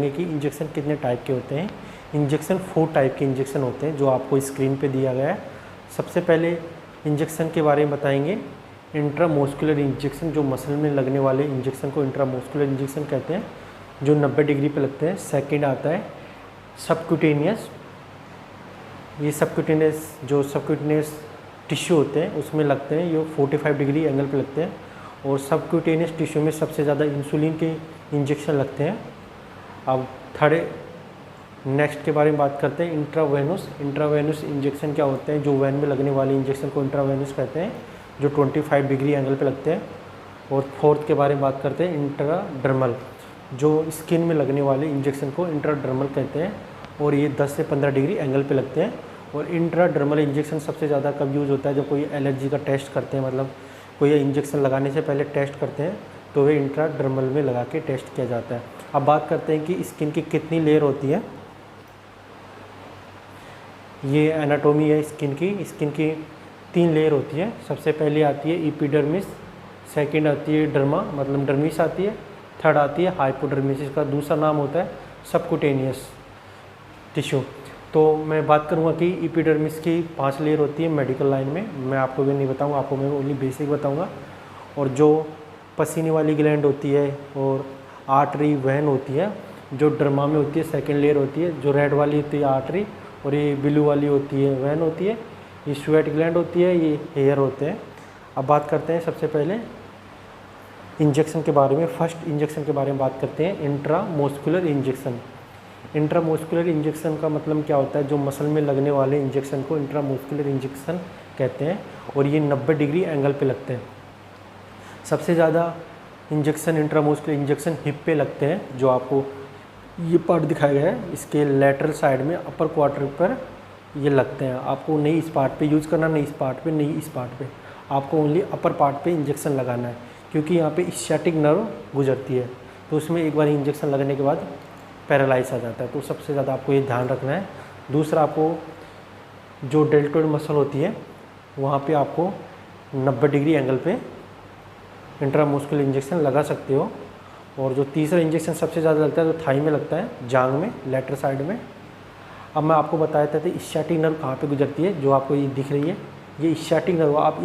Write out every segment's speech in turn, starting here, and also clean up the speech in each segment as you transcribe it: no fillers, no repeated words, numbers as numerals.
कि इंजेक्शन कितने टाइप के होते हैं। इंजेक्शन 4 टाइप के इंजेक्शन होते हैं जो आपको स्क्रीन पे दिया गया है। सबसे पहले इंजेक्शन के बारे में बताएंगे। इंट्रामस्कुलर इंजेक्शन, जो मसल में लगने वाले इंजेक्शन को इंट्रामस्कुलर इंजेक्शन कहते हैं, जो 90 डिग्री पे लगते हैं। सेकंड आता है सबक्यूटेनियस। ये सबक्यूटेनियस टिश्यू होते हैं उसमें लगते हैं, ये 45 डिग्री एंगल पे लगते हैं। और सबक्यूटेनियस टिश्यू में सबसे ज़्यादा इंसुलिन के इंजेक्शन लगते हैं। अब थर्ड नेक्स्ट के बारे में बात करते हैं, इंट्रावेनस इंजेक्शन क्या होते हैं। जो वैन में लगने वाले इंजेक्शन को इंट्रावेनस कहते हैं, जो 25 डिग्री एंगल पे लगते हैं। और फोर्थ के बारे में बात करते हैं, इंट्राडर्मल, जो स्किन में लगने वाले इंजेक्शन को इंट्राडर्मल कहते हैं और ये 10 से 15 डिग्री एंगल पे लगते हैं। और इंट्राडर्मल इंजेक्शन सबसे ज़्यादा कब यूज़ होता है, जब कोई एलर्जी का टेस्ट करते हैं, मतलब कोई इंजेक्शन लगाने से पहले टेस्ट करते हैं तो वे इंट्राडर्मल में लगा के टेस्ट किया जाता है। अब बात करते हैं कि स्किन की कितनी लेयर होती है। ये एनाटोमी है स्किन की 3 लेयर होती है। सबसे पहले आती है एपिडर्मिस, सेकंड आती है डर्मा मतलब डर्मिस आती है, थर्ड आती है हाइपोडर्मिस, इसका दूसरा नाम होता है सबक्यूटेनियस टिश्यू। तो मैं बात करूंगा कि एपिडर्मिस की 5 लेयर होती है मेडिकल लाइन में। मैं आपको भी नहीं बताऊंगा, आपको मैं ओनली बेसिक बताऊंगा। और जो पसीने वाली ग्लैंड होती है और आर्टरी वेन होती है, जो डर्मा में होती है सेकंड लेयर होती है। जो रेड वाली होती है आर्टरी और ये ब्लू वाली होती है वेन होती है। ये स्वेट ग्लैंड होती है, ये हेयर होते हैं। अब बात करते हैं सबसे पहले इंजेक्शन के बारे में। फर्स्ट इंजेक्शन के बारे में बात करते हैं, इंट्रामस्कुलर इंजेक्शन। इंट्रामस्कुलर इंजेक्शन का मतलब क्या होता है, जो मसल में लगने वाले इंजेक्शन को इंट्रामस्कुलर इंजेक्शन कहते हैं और ये 90 डिग्री एंगल पे लगते हैं। सबसे ज़्यादा इंजेक्शन इंट्रामस्कुलर इंजेक्शन हिप पे लगते हैं, जो आपको ये पार्ट दिखाया गया है, इसके लेटरल साइड में अपर क्वार्टर पर ये लगते हैं। आपको नहीं इस पार्ट पे यूज़ करना, नहीं इस पार्ट पे, नहीं इस पार्ट पे, आपको ओनली अपर पार्ट पे इंजेक्शन लगाना है, क्योंकि यहाँ पे स्ciatic नर्व गुजरती है, तो उसमें एक बार इंजेक्शन लगने के बाद पैरालाइज आ जाता है। तो सबसे ज़्यादा आपको ये ध्यान रखना है। दूसरा, आपको जो डेल्टोइड मसल होती है वहाँ पे आपको 90 डिग्री एंगल पे इंट्रामस्कुलर इंजेक्शन लगा सकते हो। और जो तीसरा इंजेक्शन सबसे ज़्यादा लगता है, तो थाई में लगता है, जांग में, लेटर साइड में। अब मैं आपको बताया था कि स्ciatic नर्व कहाँ पे गुजरती है, जो आपको ये दिख रही है, ये स्ciatic नर्व। आप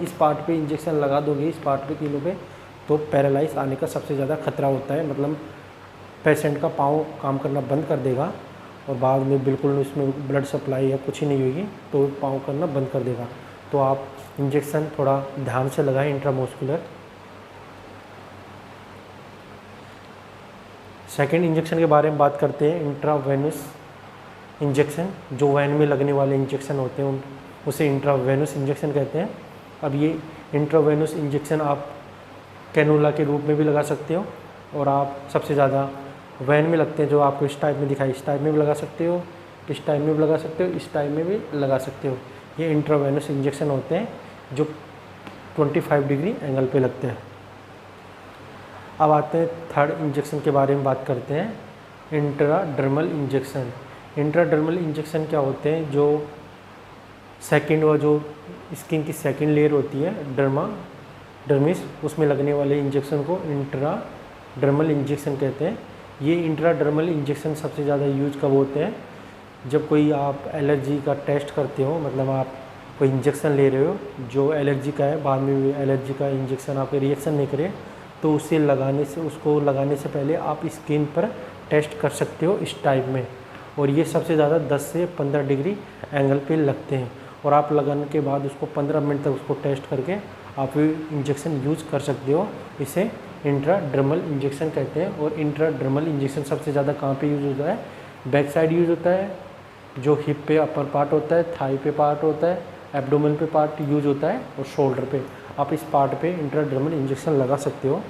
इस पार्ट पे इंजेक्शन लगा दोगे, इस पार्ट पे तीनों पे, तो पैरालाइज आने का सबसे ज़्यादा खतरा होता है। मतलब पेशेंट का पाँव काम करना बंद कर देगा और बाद में बिल्कुल उसमें ब्लड सप्लाई या कुछ ही नहीं होगी, तो पाँव करना बंद कर देगा। तो आप इंजेक्शन थोड़ा ध्यान से लगाएं इंट्रामस्कुलर। सेकेंड इंजेक्शन के बारे में बात करते हैं, इंट्रावेनस इंजेक्शन। जो वैन में लगने वाले इंजेक्शन होते हैं उसे इंट्रावेनस इंजेक्शन कहते हैं। अब ये इंट्रावेनस इंजेक्शन आप कैनुला के रूप में भी लगा सकते हो और आप सबसे ज़्यादा वैन में लगते हैं, जो आपको इस टाइप में दिखाई, इस टाइप में भी लगा सकते हो, इस टाइप में भी लगा सकते हो, इस टाइप में भी लगा सकते हो। ये इंट्रावेनस इंजेक्शन होते हैं जो 25 डिग्री एंगल पे लगते हैं। अब आते हैं थर्ड इंजेक्शन के बारे में बात करते हैं, इंट्राडर्मल इंजेक्शन। इंट्राडर्मल इंजेक्शन क्या होते हैं, जो सेकंड व जो स्किन की सेकंड लेयर होती है डर्मिस, उसमें लगने वाले इंजेक्शन को इंट्राडर्मल इंजेक्शन कहते हैं। ये इंट्राडर्मल इंजेक्शन सबसे ज़्यादा यूज कब होते हैं, जब कोई आप एलर्जी का टेस्ट करते हो, मतलब आप कोई इंजेक्शन ले रहे हो जो एलर्जी का है, बाद में एलर्जी का इंजेक्शन आपके रिएक्शन नहीं करे, तो उसको लगाने से पहले आप स्किन पर टेस्ट कर सकते हो इस टाइप में। और ये सबसे ज़्यादा 10 से 15 डिग्री एंगल पे लगते हैं और आप लगाने के बाद उसको 15 मिनट तक उसको टेस्ट करके आप इंजेक्शन यूज़ कर सकते हो। इसे इंट्राडर्मल इंजेक्शन कहते हैं। और इंट्राडर्मल इंजेक्शन सबसे ज़्यादा कहाँ पे यूज़ होता है, बैक साइड यूज़ होता है, जो हिप पे अपर पार्ट होता है, थाई पे पार्ट होता है, एब्डोमेन पे पार्ट यूज़ होता है और शोल्डर पे। आप इस पार्ट पे इंट्राडर्मल इंजेक्शन लगा सकते हो।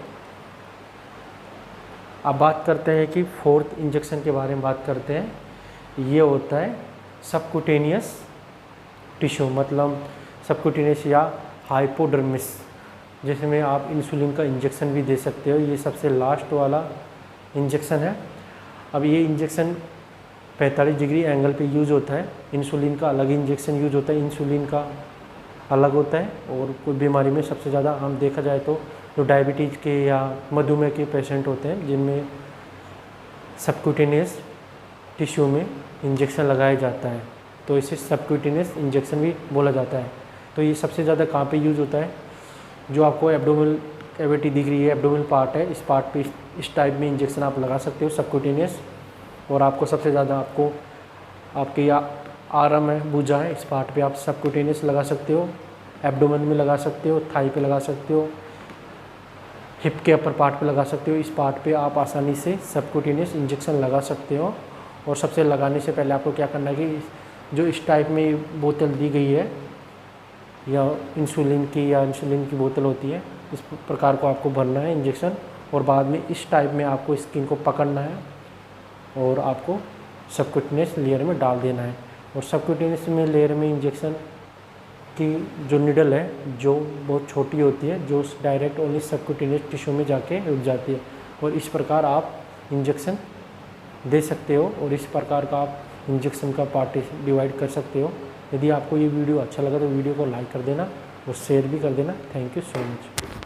अब बात करते हैं कि फोर्थ इंजेक्शन के बारे में बात करते हैं। ये होता है सबक्यूटेनियस टिश्यू, मतलब सबक्यूटेनियस या हाइपोडर्मिस, जिसमें आप इंसुलिन का इंजेक्शन भी दे सकते हो। ये सबसे लास्ट वाला इंजेक्शन है। अब ये इंजेक्शन 45 डिग्री एंगल पे यूज़ होता है। इंसुलिन का अलग इंजेक्शन यूज़ होता है, इंसुलिन का अलग होता है। और कोई बीमारी में सबसे ज़्यादा हम देखा जाए तो जो डायबिटीज़ के या मधुमेह के पेशेंट होते हैं, जिनमें सबक्यूटेनियस टिश्यू में इंजेक्शन लगाया जाता है, तो इसे सबक्यूटेनियस इंजेक्शन भी बोला जाता है। तो ये सबसे ज़्यादा कहाँ पे यूज़ होता है, जो आपको एब्डोमिनल कैविटी दिख रही है, एब्डोमिनल पार्ट है, इस पार्ट पे इस टाइप में इंजेक्शन आप लगा सकते हो सबक्यूटेनियस। और आपको सबसे ज़्यादा आपको आपके आर्म है, भुजा है, इस पार्ट पे आप सबक्यूटेनियस लगा सकते हो, एब्डोमेन में लगा सकते हो, थाई पे लगा सकते हो, हिप के अपर पार्ट पे लगा सकते हो। इस पार्ट पे आप आसानी से सबक्यूटेनियस इंजेक्शन लगा सकते हो। और सबसे लगाने से पहले आपको क्या करना है कि जो इस टाइप में बोतल दी गई है या इंसुलिन की बोतल होती है, इस प्रकार को आपको भरना है इंजेक्शन, और बाद में इस टाइप में आपको स्किन को पकड़ना है और आपको सबक्यूटेनियस लेयर में डाल देना है। और सबक्यूटेनियस में लेयर में इंजेक्शन की जो निडल है जो बहुत छोटी होती है, जो डायरेक्ट ओनली सबक्यूटेनियस टिश्यू में जाके रुक जाती है। और इस प्रकार आप इंजेक्शन दे सकते हो और इस प्रकार का आप इंजेक्शन का पार्ट डिवाइड कर सकते हो। यदि आपको ये वीडियो अच्छा लगा तो वीडियो को लाइक कर देना और शेयर भी कर देना। Thank you so much.